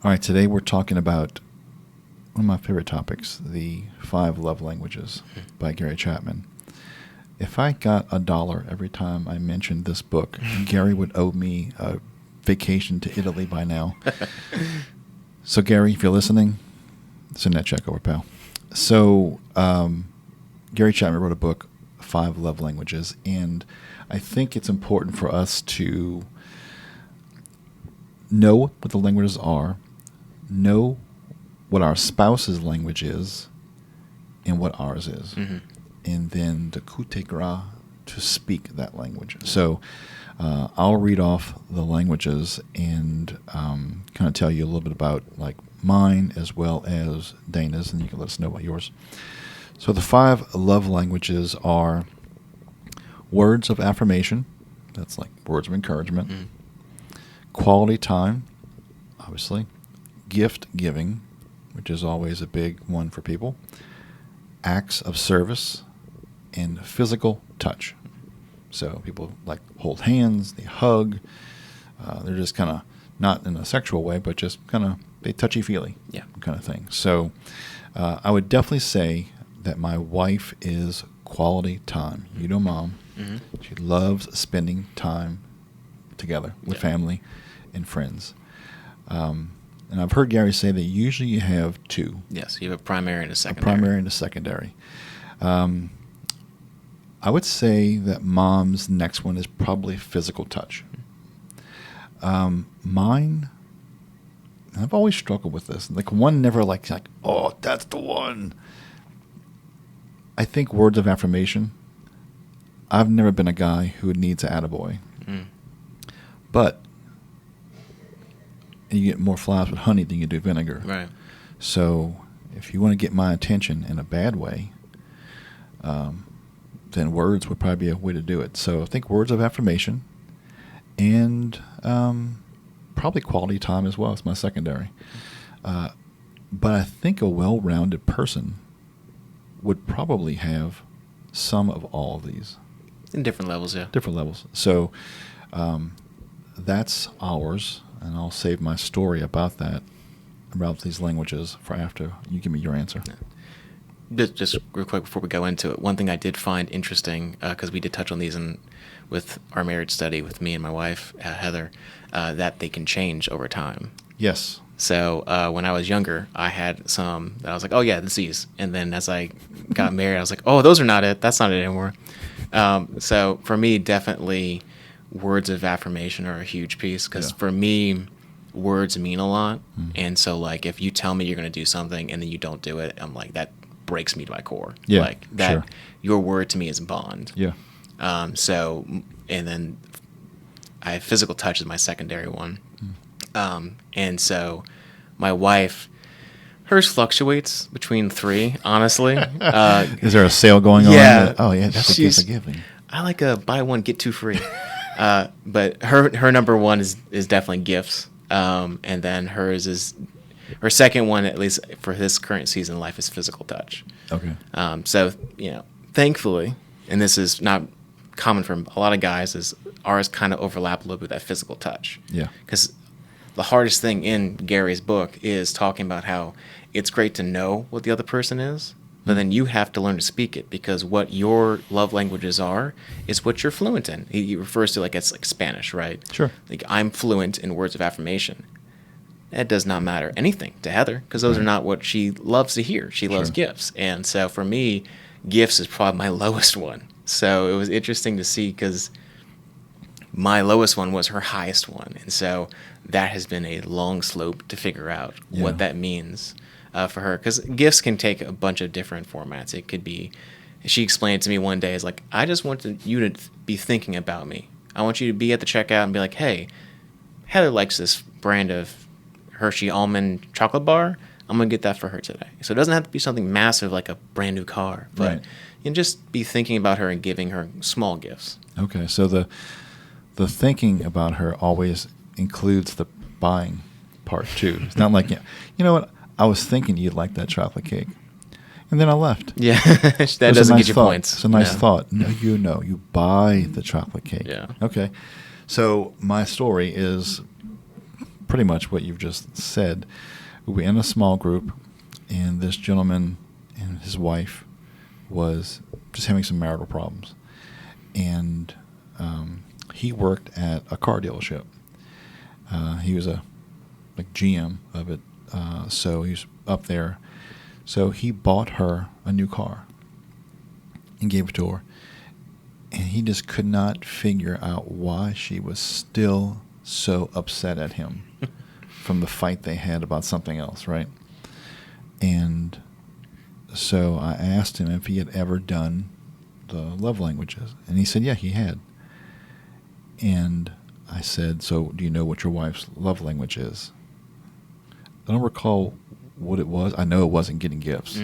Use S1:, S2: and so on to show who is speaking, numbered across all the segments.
S1: All right, today we're talking about one of my favorite topics, the 5 Love Languages by Gary Chapman. If I got $1 every time I mentioned this book, Gary would owe me a vacation to Italy by now. So, Gary, if you're listening, send that check over, pal. So, Gary Chapman wrote a book, 5 Love Languages, and I think it's important for us to know what the languages are, know what our spouse's language is, and what ours is. Mm-hmm. And then the coup de grace to speak that language. So I'll read off the languages and kind of tell you a little bit about like mine as well as Dana's, and you can let us know about yours. So the 5 love languages are words of affirmation. That's like words of encouragement. Mm. Quality time, obviously. Gift giving, which is always a big one for people. Acts of service, and physical touch. So people like hold hands, they hug. They're just kind of not in a sexual way, but just kind of a touchy-feely kind of thing. So I would definitely say that my wife is quality time. You know, Mom. Mm-hmm. She loves spending time together with family and friends. And I've heard Gary say that usually you have 2.
S2: Yes, you have a primary and a secondary.
S1: A primary and a secondary. I would say that Mom's next one is probably physical touch. Mine, I've always struggled with this. Like one never like, oh, that's the one. I think words of affirmation. I've never been a guy who needs an attaboy. Mm. But you get more flowers with honey than you do vinegar.
S2: Right.
S1: So if you want to get my attention in a bad way, then words would probably be a way to do it. So I think words of affirmation and probably quality time as well. It's my secondary. But I think a well-rounded person would probably have some of all of these.
S2: In different levels, yeah.
S1: Different levels. So that's ours. And I'll save my story about that, about these languages, for after you give me your answer.
S2: Just real quick before we go into it, one thing I did find interesting, because we did touch on these with our marriage study with me and my wife, Heather, that they can change over time.
S1: Yes.
S2: So when I was younger, I had some that I was like, oh, yeah, that's these. And then as I got married, I was like, oh, those are not it. That's not it anymore. So for me, definitely words of affirmation are a huge piece because for me, words mean a lot. Mm-hmm. And so, like, if you tell me you're going to do something and then you don't do it, I'm like, that breaks me to my core.
S1: Yeah,
S2: like that, your word to me is bond.
S1: Yeah.
S2: So, and then I have physical touch as my secondary one. Mm. And so my wife, hers fluctuates between 3, honestly.
S1: Is there a sale going on?
S2: Yeah.
S1: Oh, yeah, that's what gifts are giving.
S2: I like a buy one, get 2 free. But her number 1 is definitely gifts. And then hers is, her second one, at least for this current season of life, is physical touch.
S1: Okay.
S2: So, thankfully, and this is not common for a lot of guys, is ours kind of overlap a little bit with that physical touch.
S1: Yeah.
S2: Because the hardest thing in Gary's book is talking about how it's great to know what the other person is, but then you have to learn to speak it, because what your love languages are is what you're fluent in. He refers to like it's like Spanish, right?
S1: Sure.
S2: Like I'm fluent in words of affirmation. That does not matter anything to Heather, because those are not what she loves to hear. She loves gifts. And so for me, gifts is probably my lowest one. So it was interesting to see, because my lowest one was her highest one. And so that has been a long slope to figure out what that means for her. Because gifts can take a bunch of different formats. It could be, she explained to me one day, is like, I just want you to be thinking about me. I want you to be at the checkout and be like, hey, Heather likes this brand of Hershey almond chocolate bar. I'm going to get that for her today. So it doesn't have to be something massive like a brand new car, but you can just be thinking about her and giving her small gifts.
S1: Okay, so the thinking about her always includes the buying part too. It's not like, you know what, I was thinking you'd like that chocolate cake, and then I left.
S2: Yeah, that doesn't get you points.
S1: It's a nice thought. No, you buy the chocolate cake.
S2: Yeah.
S1: Okay, so my story is pretty much what you've just said. We were in a small group, and this gentleman and his wife was just having some marital problems. And he worked at a car dealership. He was a GM of it, so he's up there. So he bought her a new car and gave it to her. And he just could not figure out why she was still so upset at him from the fight they had about something else, right? And so I asked him if he had ever done the love languages. And he said, yeah, he had. And I said, so do you know what your wife's love language is? I don't recall what it was. I know it wasn't getting gifts.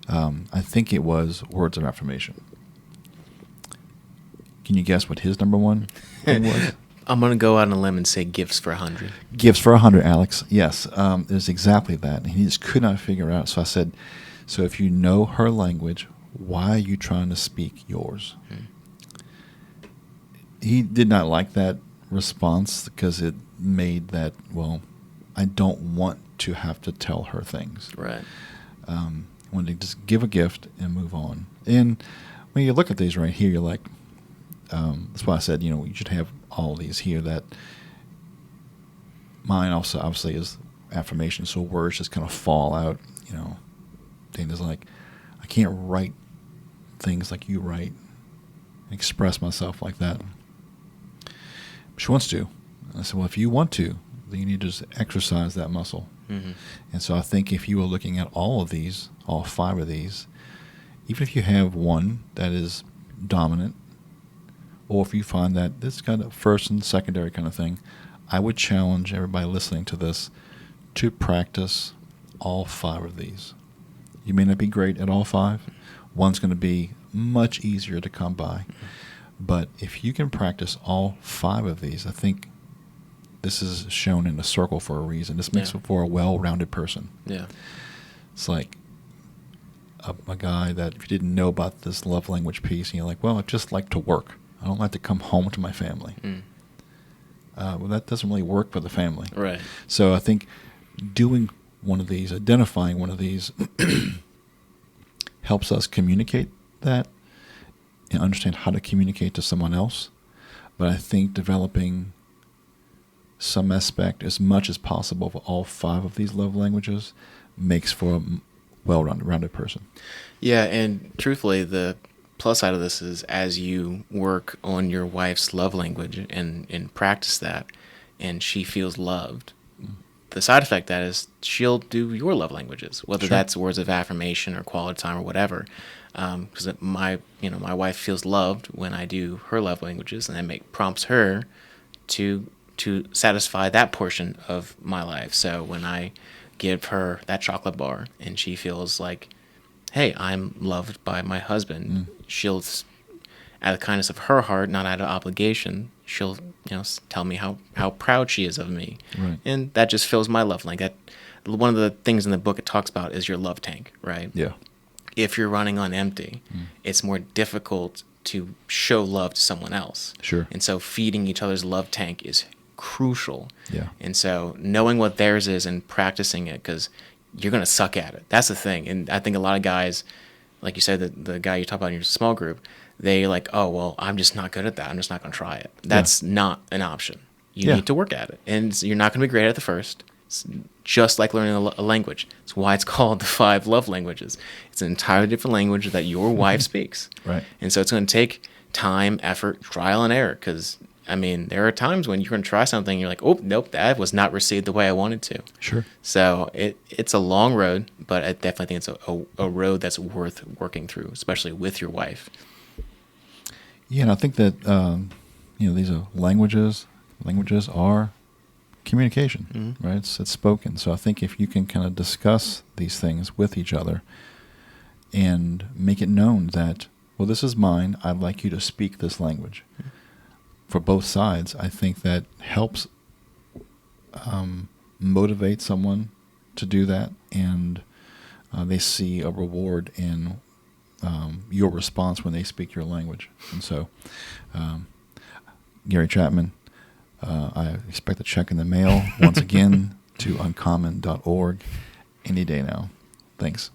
S1: I think it was words of affirmation. Can you guess what his number one thing was?
S2: I'm going to go out on a limb and say gifts for 100.
S1: Gifts for 100, Alex. Yes, it was exactly that. And he just could not figure it out. So I said, so if you know her language, why are you trying to speak yours? He did not like that response because it made that, well, I don't want to have to tell her things.
S2: Right.
S1: I wanted to just give a gift and move on. And when you look at these right here, you're like, that's why I said, you should have all these here. That mine also obviously is affirmation, so words just kind of fall out. Dana's like, I can't write things like you write, express myself like that. She wants to. And I said, well, if you want to, then you need to just exercise that muscle.
S2: Mm-hmm.
S1: And so I think if you were looking at all of these, all 5 of these, even if you have one that is dominant, or if you find that this kind of first and secondary kind of thing, I would challenge everybody listening to this to practice all 5 of these. You may not be great at all 5. One's going to be much easier to come by. But if you can practice all 5 of these, I think this is shown in a circle for a reason. This makes for a well-rounded person.
S2: Yeah.
S1: It's like a guy that if you didn't know about this love language piece, and you're like, well, I just like to work. I don't like to come home to my family. Well, that doesn't really work for the family.
S2: Right.
S1: So I think doing one of these, identifying one of these, helps us communicate that and understand how to communicate to someone else. But I think developing some aspect as much as possible of all 5 of these love languages makes for a well-rounded person.
S2: Yeah, and truthfully, the plus side of this is as you work on your wife's love language and practice that, and she feels loved, the side effect that is she'll do your love languages, whether that's words of affirmation or quality time or whatever. Because my wife feels loved when I do her love languages, and that prompts her to satisfy that portion of my life. So when I give her that chocolate bar and she feels like, hey, I'm loved by my husband, she'll, out of the kindness of her heart, not out of obligation, she'll tell me how proud she is of me.
S1: Right.
S2: And that just fills my love language. One of the things in the book it talks about is your love tank, right?
S1: Yeah.
S2: If you're running on empty, it's more difficult to show love to someone else.
S1: Sure.
S2: And so feeding each other's love tank is crucial.
S1: Yeah.
S2: And so knowing what theirs is and practicing it, because you're going to suck at it. That's the thing. And I think a lot of guys, like you said, the guy you talk about in your small group, they like, oh, well, I'm just not good at that. I'm just not going to try it. That's not an option. You need to work at it. And you're not going to be great at the first. It's just like learning a language. It's why it's called the 5 love languages. It's an entirely different language that your wife speaks.
S1: Right.
S2: And so it's going to take time, effort, trial, and error. Because, there are times when you're going to try something and you're like, oh, nope, that was not received the way I wanted to.
S1: Sure.
S2: So it's a long road, but I definitely think it's a road that's worth working through, especially with your wife.
S1: Yeah, and I think that, these are languages. Languages are communication, right? It's spoken. So I think if you can kind of discuss these things with each other and make it known that, well, this is mine, I'd like you to speak this language. For both sides, I think that helps motivate someone to do that, and they see a reward in your response when they speak your language. And so, Gary Chapman, I expect a check in the mail once again to uncommon.org any day now. Thanks.